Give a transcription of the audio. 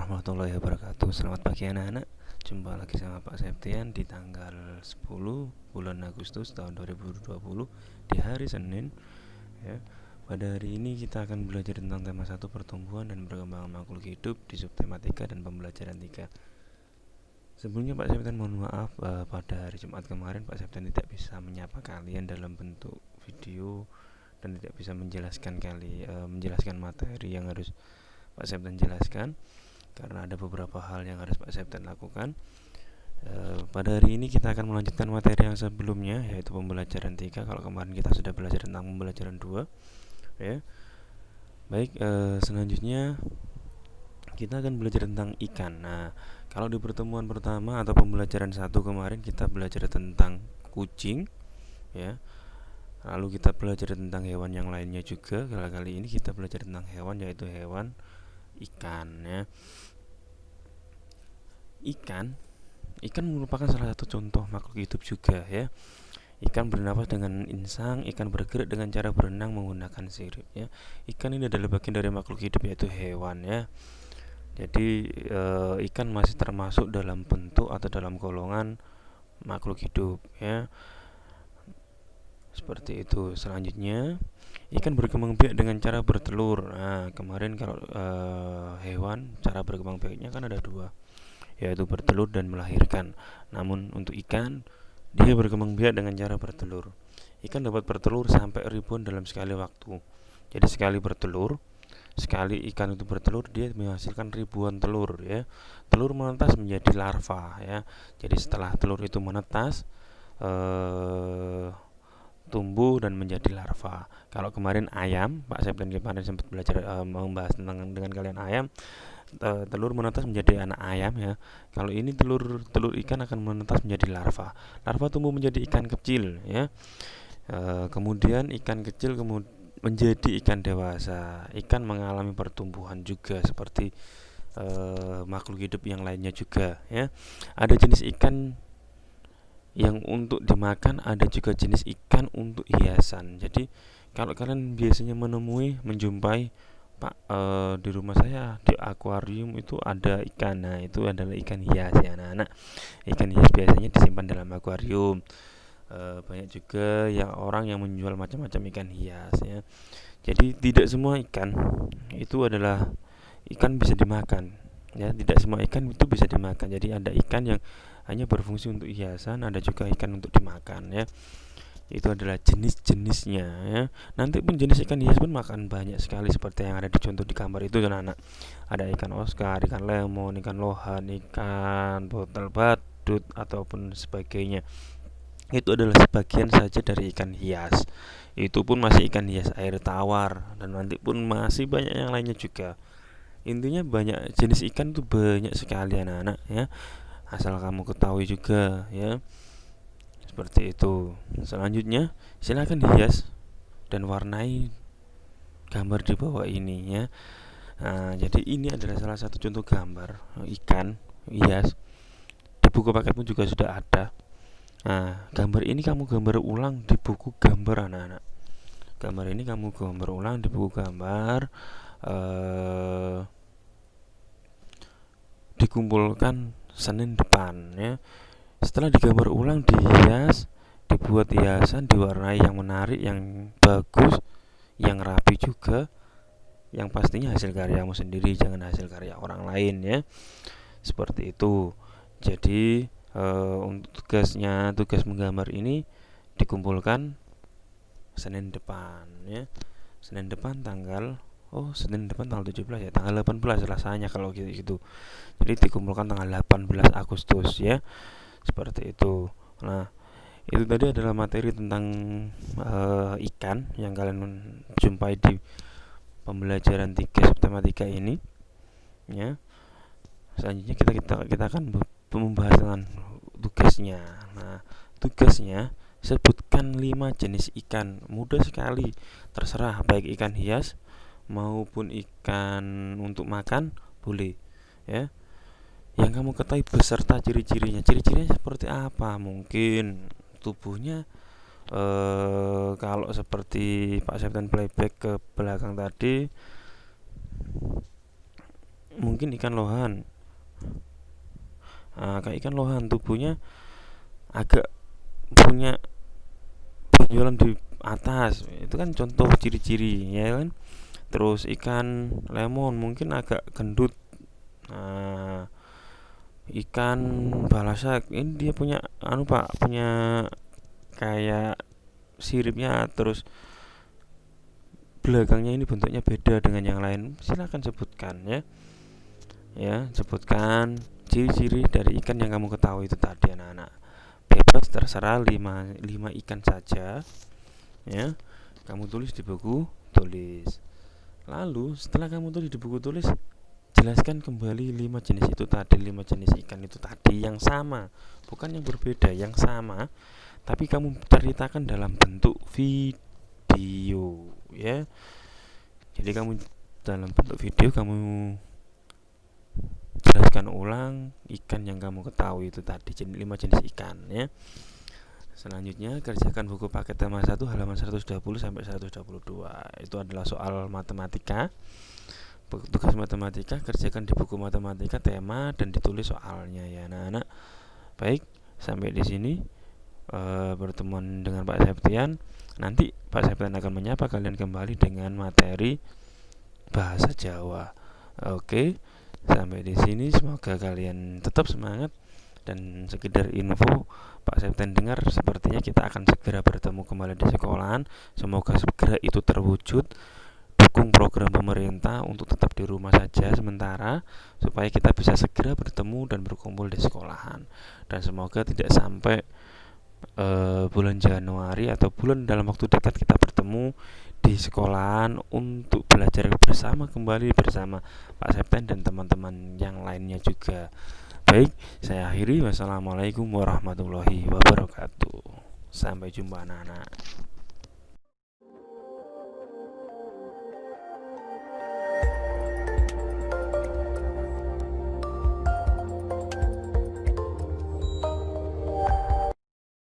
warahmatullahi wabarakatuh. Selamat pagi anak-anak. Jumpa lagi sama Pak Septian di tanggal 10 bulan Agustus tahun 2020 di hari Senin ya. Pada hari ini kita akan belajar tentang tema 1 pertumbuhan dan perkembangan makhluk hidup di subtema 3 dan pembelajaran 3. Sebelumnya Pak Septian mohon maaf, pada hari Jumat kemarin Pak Septian tidak bisa menyapa kalian dalam bentuk video dan tidak bisa menjelaskan materi yang harus Pak Septian jelaskan karena ada beberapa hal yang harus Pak Septian lakukan. Pada hari ini kita akan melanjutkan materi yang sebelumnya, yaitu pembelajaran 3. Kalau kemarin kita sudah belajar tentang pembelajaran 2 ya. Baik, selanjutnya kita akan belajar tentang ikan. Nah, kalau di pertemuan pertama atau pembelajaran 1 kemarin kita belajar tentang kucing ya. Lalu kita belajar tentang hewan yang lainnya juga. Kali ini kita belajar tentang hewan, yaitu hewan ikan ya. Ikan merupakan salah satu contoh makhluk hidup juga ya. Ikan bernafas dengan insang, ikan bergerak dengan cara berenang menggunakan sirip ya. Ikan ini adalah bagian dari makhluk hidup, yaitu hewan ya. Jadi ikan masih termasuk dalam bentuk atau dalam golongan makhluk hidup ya. Seperti itu. Selanjutnya, ikan berkembang biak dengan cara bertelur. Nah, kemarin kalau hewan cara berkembang biaknya kan ada dua, yaitu bertelur dan melahirkan. Namun untuk ikan, dia berkembang biak dengan cara bertelur. Ikan dapat bertelur sampai ribuan dalam sekali waktu. Jadi sekali ikan itu bertelur, dia menghasilkan ribuan telur ya. Telur menetas menjadi larva ya. Jadi setelah telur itu menetas, tumbuh dan menjadi larva. Kalau kemarin ayam, Pak Septian kemarin sempat belajar membahas tentang dengan kalian ayam, telur menetas menjadi anak ayam ya. Kalau ini telur ikan akan menetas menjadi larva. Larva tumbuh menjadi ikan kecil ya. Kemudian ikan kecil menjadi ikan dewasa. Ikan mengalami pertumbuhan juga seperti makhluk hidup yang lainnya juga ya. Ada jenis ikan yang untuk dimakan, ada juga jenis ikan untuk hiasan. Jadi kalau kalian biasanya menjumpai Pak, di rumah saya di akuarium itu ada ikan. Nah, itu adalah ikan hias ya anak-anak. Ikan hias biasanya disimpan dalam akuarium. Banyak juga yang orang yang menjual macam-macam ikan hias ya. Jadi tidak semua ikan itu adalah ikan bisa dimakan ya. Tidak semua ikan itu bisa dimakan. Jadi ada ikan yang hanya berfungsi untuk hiasan, ada juga ikan untuk dimakan ya. Itu adalah jenis-jenisnya ya. Nanti pun jenis ikan hias pun makan banyak sekali seperti yang ada di contoh di gambar itu anak-anak. Ada ikan Oscar, ikan lemon, ikan lohan, ikan botel badut ataupun sebagainya. Itu adalah sebagian saja dari ikan hias. Itu pun masih ikan hias air tawar, dan nanti pun masih banyak yang lainnya juga. Intinya banyak jenis ikan itu banyak sekali anak-anak ya. Asal kamu ketahui juga ya. Seperti itu. Selanjutnya, silakan hias dan warnai gambar di bawah ini ya. Nah, jadi ini adalah salah satu contoh gambar ikan hias. Di buku paketmu juga sudah ada. Nah, gambar ini kamu gambar ulang di buku gambar anak-anak. Gambar ini kamu gambar ulang di buku gambar. Dikumpulkan Senin depan ya. Setelah digambar ulang, dihias, dibuat hiasan, diwarnai yang menarik, yang bagus, yang rapi juga, yang pastinya hasil karyamu sendiri, jangan hasil karya orang lain ya. Seperti itu. Jadi untuk tugas menggambar ini dikumpulkan Senin depan ya. Senin depan tanggal 17 ya, tanggal 18 rasanya kalau gitu. Jadi dikumpulkan tanggal 18 Agustus ya. Seperti itu. Nah, itu tadi adalah materi tentang ikan yang kalian jumpai di pembelajaran 3 subtema 3 ini ya. Selanjutnya kita akan membahas tentang tugasnya. Nah, tugasnya sebutkan 5 jenis ikan. Mudah sekali. Terserah baik ikan hias maupun ikan untuk makan boleh ya. Yang kamu ketahui beserta ciri-cirinya. Ciri-cirinya seperti apa? Mungkin tubuhnya kalau seperti Pak Septian playback ke belakang tadi, mungkin ikan lohan. Kayak ikan lohan tubuhnya agak punya benjolan di atas, itu kan contoh ciri-ciri ya kan. Terus ikan lemon mungkin agak gendut. Nah, ikan balasak ini dia punya pak, punya kayak siripnya, terus belakangnya ini bentuknya beda dengan yang lain. Silakan sebutkan ya. Sebutkan ciri-ciri dari ikan yang kamu ketahui itu tadi, anak-anak. Bebas, terserah, 5 ikan saja ya. Kamu tulis di buku tulis. Lalu setelah kamu tulis di buku tulis, jelaskan kembali 5 jenis itu tadi, 5 jenis ikan itu tadi yang sama, bukan yang berbeda, yang sama, tapi kamu ceritakan dalam bentuk video ya. Jadi kamu dalam bentuk video kamu jelaskan ulang ikan yang kamu ketahui itu tadi, 5 jenis ikan ya. Selanjutnya kerjakan buku paket tema 1 halaman 120 sampai 122. Itu adalah soal matematika. Tugas matematika kerjakan di buku matematika tema dan ditulis soalnya ya anak-anak. Baik, sampai di sini pertemuan dengan Pak Septian. Nanti Pak Septian akan menyapa kalian kembali dengan materi bahasa Jawa. Oke, sampai di sini semoga kalian tetap semangat. Dan sekedar info, Pak Septian dengar sepertinya kita akan segera bertemu kembali di sekolahan. Semoga segera itu terwujud. Dukung program pemerintah untuk tetap di rumah saja sementara, supaya kita bisa segera bertemu dan berkumpul di sekolahan. Dan semoga tidak sampai bulan Januari atau bulan dalam waktu dekat kita bertemu di sekolahan untuk belajar bersama kembali bersama Pak Septian dan teman-teman yang lainnya juga. Baik, saya akhiri. Wassalamualaikum warahmatullahi wabarakatuh. Sampai jumpa anak-anak.